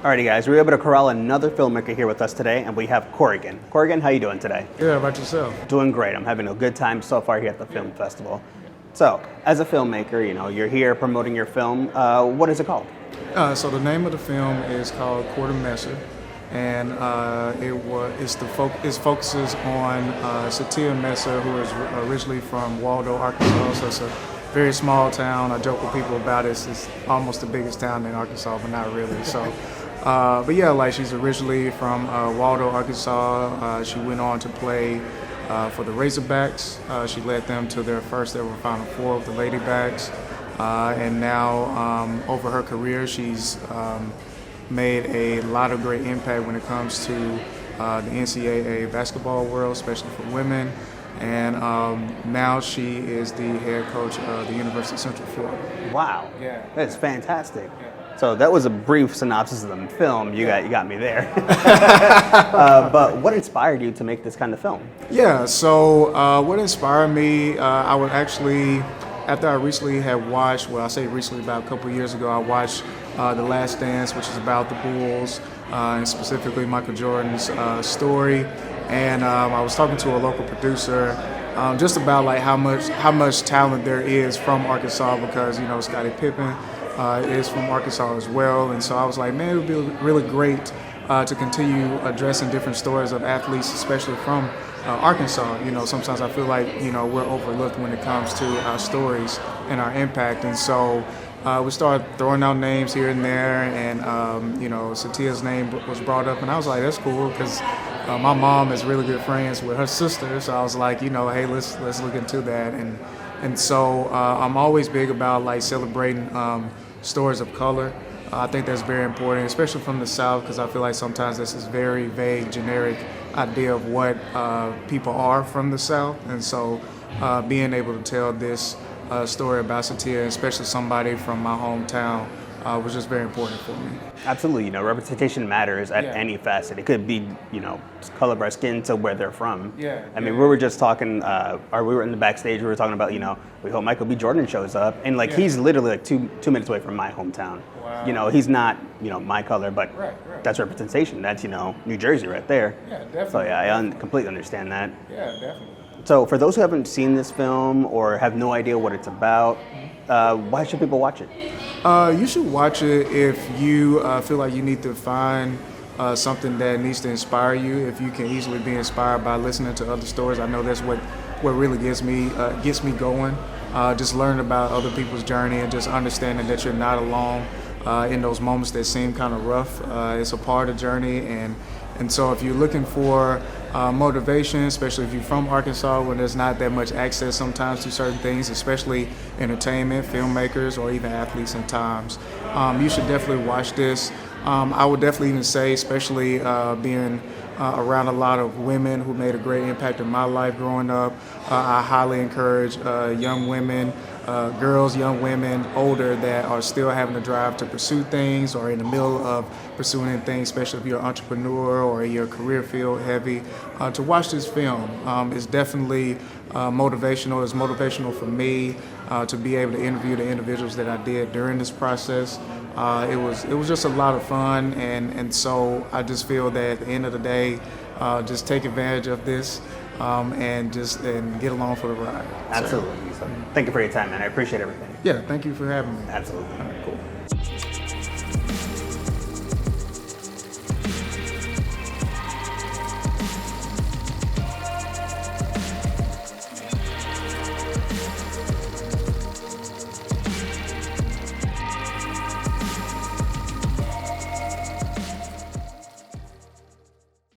Alrighty guys, we were able to corral another filmmaker here with us today, and we have Corrigan. Corrigan, how you doing today? Yeah, how about yourself? Doing great. I'm having a good time so far here at the film festival. So, as a filmmaker, you're here promoting your film. What is it called? So the name of the film is called Quarter Messer, and it focuses on Satya Messer, who is originally from Waldo, Arkansas. So it's a very small town. I joke with people about it. It's almost the biggest town in Arkansas, but not really. So. But yeah, like she's originally from Waldo, Arkansas. She went on to play for the Razorbacks. She led them to their first ever Final Four with the Ladybacks. And now, over her career, she's made a lot of great impact when it comes to the NCAA basketball world, especially for women. And now she is the head coach of the University of Central Florida. Wow. Yeah. That's fantastic. Yeah. So that was a brief synopsis of the film. You got me there. But what inspired you to make this kind of film? Yeah, so what inspired me, I would actually, after I recently had watched, well I say recently, about a couple of years ago, I watched The Last Dance, which is about the Bulls, and specifically Michael Jordan's story. And I was talking to a local producer just about like how much talent there is from Arkansas, because Scottie Pippen is from Arkansas as well. And so I was like, man, it would be really great to continue addressing different stories of athletes, especially from Arkansas. Sometimes I feel like we're overlooked when it comes to our stories and our impact. And so we started throwing out names here and there, and Satya's name was brought up, and I was like, that's cool, because my mom is really good friends with her sister. So I was like, hey, let's look into that. And so I'm always big about like celebrating stories of color. I think that's very important, especially from the South, because I feel like sometimes this is very vague, generic idea of what people are from the South. And so being able to tell this story about Satya, especially somebody from my hometown, was just very important for me. Absolutely, representation matters at any facet. It could be, color of our skin to where they're from. Yeah. I mean, we were just talking, or we were in the backstage, we were talking about, we hope Michael B. Jordan shows up. And he's literally like two minutes away from my hometown. Wow. He's not, my color, but Right. that's representation. That's, New Jersey right there. Yeah, definitely. So yeah, I completely understand that. Yeah, definitely. So for those who haven't seen this film or have no idea what it's about, why should people watch it? You should watch it if you feel like you need to find something that needs to inspire you. If you can easily be inspired by listening to other stories, I know that's what really gets me going. Just learning about other people's journey and just understanding that you're not alone in those moments that seem kind of rough. It's a part of the journey, and so if you're looking for motivation, especially if you're from Arkansas, when there's not that much access sometimes to certain things, especially entertainment, filmmakers, or even athletes in times, you should definitely watch this. I would definitely even say, especially being around a lot of women who made a great impact in my life growing up, I highly encourage young women, girls, young women, older, that are still having the drive to pursue things or in the middle of pursuing things, especially if you're an entrepreneur or your career field heavy, to watch this film. It's definitely motivational. It's motivational for me to be able to interview the individuals that I did during this process. It was just a lot of fun, and so I just feel that at the end of the day, just take advantage of this and get along for the ride. Absolutely. So, thank you for your time, man. I appreciate everything. Yeah, thank you for having me. Absolutely. All right, cool.